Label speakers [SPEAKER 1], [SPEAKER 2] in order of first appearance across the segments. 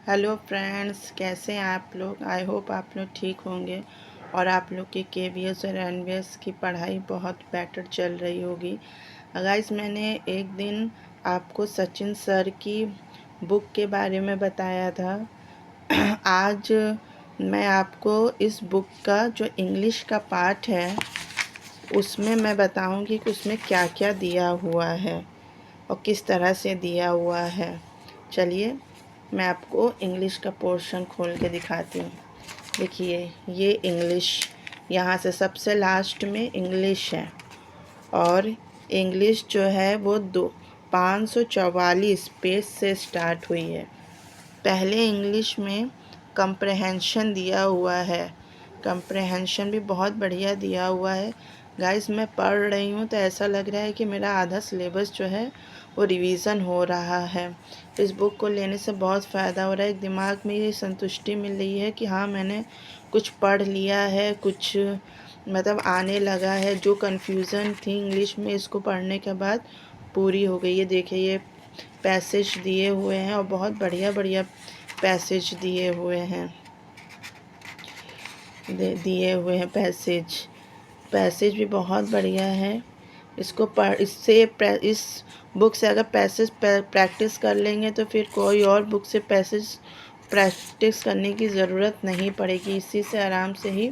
[SPEAKER 1] Hello friends, कैसे हैं आप लोग। आई होप आप लोग ठीक होंगे और आप लोग की केवीएस और एनवीएस की पढ़ाई बहुत बेटर चल रही होगी। गाइस, मैंने एक दिन आपको सचिन सर की बुक के बारे में बताया था। आज मैं आपको इस बुक का जो इंग्लिश का पार्ट है उसमें मैं बताऊंगी कि उसमें क्या क्या दिया हुआ है और किस तरह से दिया हुआ है। चलिए मैं आपको इंग्लिश का पोर्शन खोल के दिखाती हूँ। देखिए, ये इंग्लिश, यहाँ से सबसे लास्ट में इंग्लिश है और इंग्लिश जो है वो 544 पेज से स्टार्ट हुई है। पहले इंग्लिश में कंप्रहेंशन दिया हुआ है। कंप्रहेंशन भी बहुत बढ़िया दिया हुआ है। गाइस, मैं पढ़ रही हूँ तो ऐसा लग रहा है कि मेरा आधा सिलेबस जो है वो रिवीज़न हो रहा है। इस बुक को लेने से बहुत फ़ायदा हो रहा है। एक दिमाग में ये संतुष्टि मिल रही है कि हाँ, मैंने कुछ पढ़ लिया है, कुछ मतलब आने लगा है। जो कन्फ्यूज़न थी इंग्लिश में, इसको पढ़ने के बाद पूरी हो गई है। देखिए, ये पैसेज दिए हुए हैं और बहुत बढ़िया बढ़िया पैसेज दिए हुए हैं पैसेज भी बहुत बढ़िया है। इसको पढ़ इससे इस बुक से अगर पैसेज प्रैक्टिस कर लेंगे तो फिर कोई और बुक से पैसेज प्रैक्टिस करने की ज़रूरत नहीं पड़ेगी। इसी से आराम से ही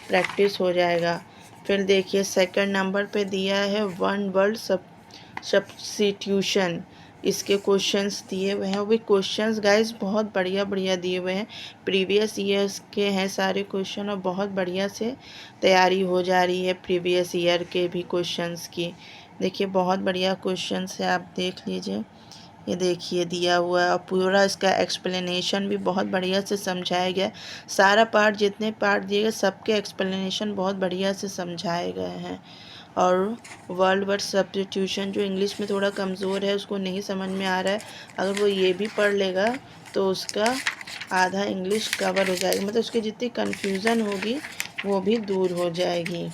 [SPEAKER 1] प्रैक्टिस हो जाएगा। फिर देखिए, सेकंड नंबर पे दिया है वन वर्ड सब्स्टिट्यूशन। इसके क्वेश्चंस दिए हुए हैं। वो भी क्वेश्चंस गाइस बहुत बढ़िया बढ़िया दिए हुए हैं। प्रीवियस ईयर्स के हैं सारे क्वेश्चन और बहुत बढ़िया से तैयारी हो जा रही है प्रीवियस ईयर के भी क्वेश्चंस की। देखिए, बहुत बढ़िया क्वेश्चंस है, आप देख लीजिए। ये देखिए दिया हुआ है और पूरा इसका एक्सप्लेनेशन भी बहुत बढ़िया से समझाया गया है। सारा पार्ट, जितने पार्ट दिए गए सबके एक्सप्लेनेशन बहुत बढ़िया से समझाए गए हैं। और वर्ड वर्ड सब्स्टिट्यूशन जो इंग्लिश में थोड़ा कमज़ोर है, उसको नहीं समझ में आ रहा है, अगर वो ये भी पढ़ लेगा तो उसका आधा इंग्लिश कवर हो जाएगी। मतलब उसकी जितनी कन्फ्यूज़न होगी वो भी दूर हो जाएगी।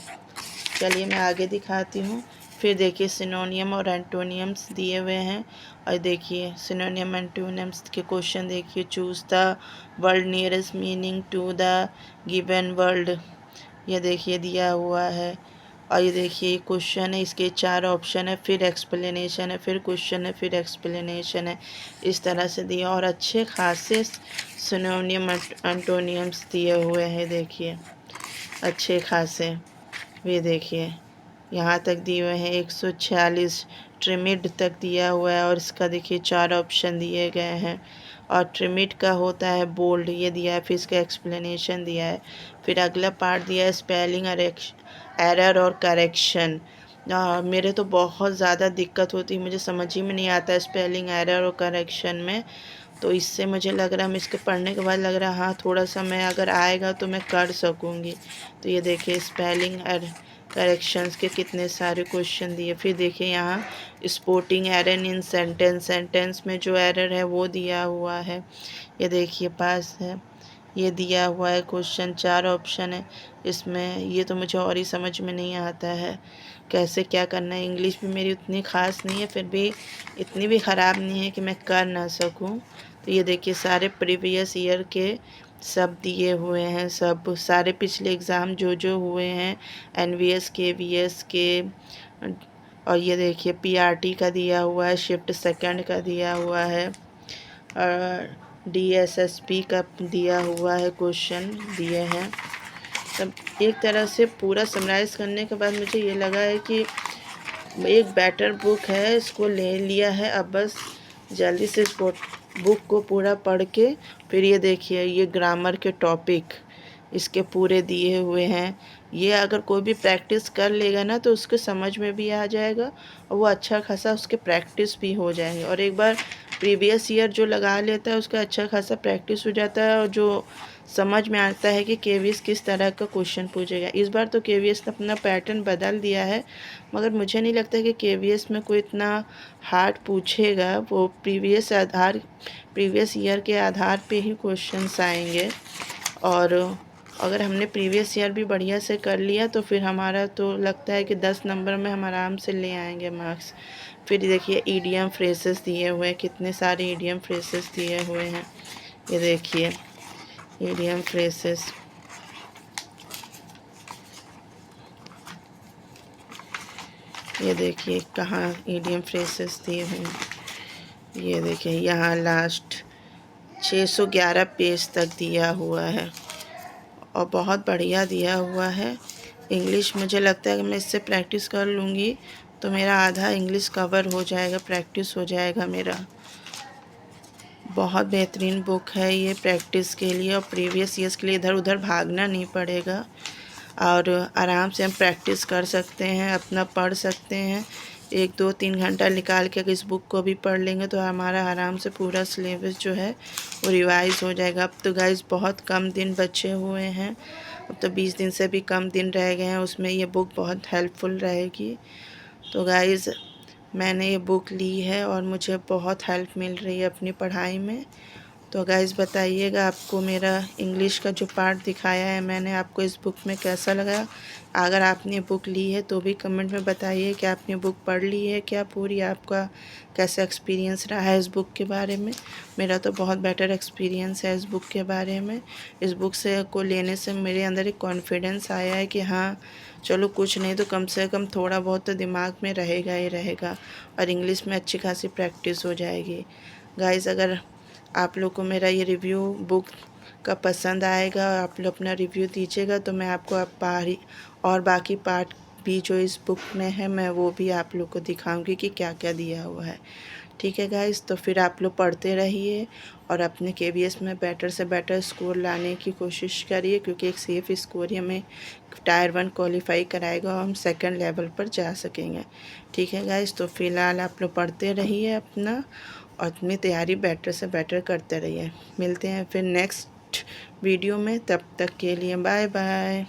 [SPEAKER 1] चलिए मैं आगे दिखाती हूँ। फिर देखिए, सिनोनियम और एंटोनियम्स दिए हुए हैं। और देखिए, सिनोनियम एंटोनियम्स के क्वेश्चन देखिए। Choose the word nearest meaning to the given word, ये देखिए दिया हुआ है। और ये देखिए क्वेश्चन है, इसके 4 ऑप्शन है, फिर एक्सप्लेनेशन है, फिर क्वेश्चन है, फिर एक्सप्लेनेशन है। इस तरह से दिया और अच्छे खासे सिनोनियम एंटोनियम्स दिए हुए हैं। देखिए अच्छे खासे, ये देखिए यहाँ तक दिए हुए हैं 146 ट्रिमिड तक दिया हुआ है। और इसका देखिए 4 ऑप्शन दिए गए हैं। और ट्रिमिड का होता है बोल्ड, ये दिया है। फिर इसका एक्सप्लेनेशन दिया है। फिर अगला पार्ट दिया है स्पेलिंग एरर और करेक्शन। मेरे तो बहुत ज़्यादा दिक्कत होती है, मुझे समझ ही में नहीं आता स्पेलिंग एरर और करेक्शन में। तो इससे मुझे लग रहा है, मैं इसके पढ़ने के बाद लग रहा है हाँ, थोड़ा सा मैं अगर आएगा तो मैं कर सकूँगी। तो ये देखिए स्पेलिंग करेक्शंस के कितने सारे क्वेश्चन दिए। फिर देखिए यहाँ स्पोर्टिंग एरर इन सेंटेंस में जो एरर है वो दिया हुआ है। ये देखिए पास है, ये दिया हुआ है क्वेश्चन। 4 ऑप्शन है इसमें। ये तो मुझे और ही समझ में नहीं आता है कैसे क्या करना है। इंग्लिश भी मेरी उतनी ख़ास नहीं है, फिर भी इतनी भी ख़राब नहीं है कि मैं कर ना सकूं। तो ये देखिए सारे प्रीवियस ईयर के सब दिए हुए हैं, सब सारे पिछले एग्ज़ाम जो जो हुए हैं, एनवीएस के, वीएस के। और ये देखिए पीआरटी का दिया हुआ है, शिफ्ट सेकंड का दिया हुआ है, और डीएसएसपी का दिया हुआ है, क्वेश्चन दिए हैं। तब एक तरह से पूरा समराइज़ करने के बाद मुझे ये लगा है कि एक बेटर बुक है, इसको ले लिया है। अब बस जल्दी से इस बुक को पूरा पढ़ के फिर ये देखिए, ये ग्रामर के टॉपिक इसके पूरे दिए हुए हैं। ये अगर कोई भी प्रैक्टिस कर लेगा ना तो उसको समझ में भी आ जाएगा और वो अच्छा खासा उसके प्रैक्टिस भी हो जाएंगे। और एक बार प्रीवियस ईयर जो लगा लेता है उसका अच्छा खासा प्रैक्टिस हो जाता है और जो समझ में आता है कि केवीएस किस तरह का क्वेश्चन पूछेगा। इस बार तो केवीएस ने अपना पैटर्न बदल दिया है, मगर मुझे नहीं लगता कि केवीएस में कोई इतना हार्ड पूछेगा। वो प्रीवियस ईयर के आधार पे ही क्वेश्चंस आएंगे। और अगर हमने प्रीवियस ईयर भी बढ़िया से कर लिया तो फिर हमारा तो लगता है कि 10 नंबर में हम आराम से ले आएंगे मार्क्स। फिर देखिए ईडियम फ्रेसेस दिए हुए हैं, कितने सारे ईडियम फ्रेसेस दिए हुए हैं। ये देखिए ईडियम फ्रेसेस, ये देखिए कहाँ ईडियम फ्रेसेस दिए हैं। ये देखिए यहाँ लास्ट 611 पेज तक दिया हुआ है और बहुत बढ़िया दिया हुआ है। इंग्लिश मुझे लगता है कि मैं इससे प्रैक्टिस कर लूँगी तो मेरा आधा इंग्लिश कवर हो जाएगा, प्रैक्टिस हो जाएगा मेरा। बहुत बेहतरीन बुक है ये प्रैक्टिस के लिए और प्रीवियस ईयर्स के लिए। इधर उधर भागना नहीं पड़ेगा और आराम से हम प्रैक्टिस कर सकते हैं, अपना पढ़ सकते हैं। 1-2-3 घंटा निकाल के इस बुक को भी पढ़ लेंगे तो हमारा आराम से पूरा सिलेबस जो है वो रिवाइज हो जाएगा। अब तो गाइस बहुत कम दिन बचे हुए हैं, अब तो 20 दिन से भी कम दिन रह गए हैं, उसमें ये बुक बहुत हेल्पफुल रहेगी। तो गाइस मैंने ये बुक ली है और मुझे बहुत हेल्प मिल रही है अपनी पढ़ाई में। तो गाइस बताइएगा आपको मेरा इंग्लिश का जो पार्ट दिखाया है मैंने, आपको इस बुक में कैसा लगा। अगर आपने बुक ली है तो भी कमेंट में बताइए कि आपने बुक पढ़ ली है क्या पूरी, आपका कैसा एक्सपीरियंस रहा है इस बुक के बारे में। मेरा तो बहुत बेटर एक्सपीरियंस है इस बुक के बारे में। इस बुक से को लेने से मेरे अंदर एक कॉन्फिडेंस आया है कि हाँ चलो कुछ नहीं तो कम से कम थोड़ा बहुत तो दिमाग में रहेगा ही रहेगा और इंग्लिश में अच्छी खासी प्रैक्टिस हो जाएगी। गाइस अगर आप लोग को मेरा ये रिव्यू बुक का पसंद आएगा और आप लोग अपना रिव्यू दीजिएगा तो मैं आपको और बाकी पार्ट भी जो इस बुक में है मैं वो भी आप लोग को दिखाऊंगी कि क्या क्या दिया हुआ है। ठीक है गाइस, तो फिर आप लोग पढ़ते रहिए और अपने KBS में बेटर से बेटर स्कोर लाने की कोशिश करिए क्योंकि एक सेफ़ स्कोर ही हमें टायर 1 क्वालिफाई कराएगा और हम सेकंड लेवल पर जा सकेंगे। ठीक है गाइस, तो फ़िलहाल आप लोग पढ़ते रहिए अपना और अपनी तैयारी बेटर से बेटर करते रहिए। मिलते हैं फिर नेक्स्ट वीडियो में, तब तक के लिए बाय बाय।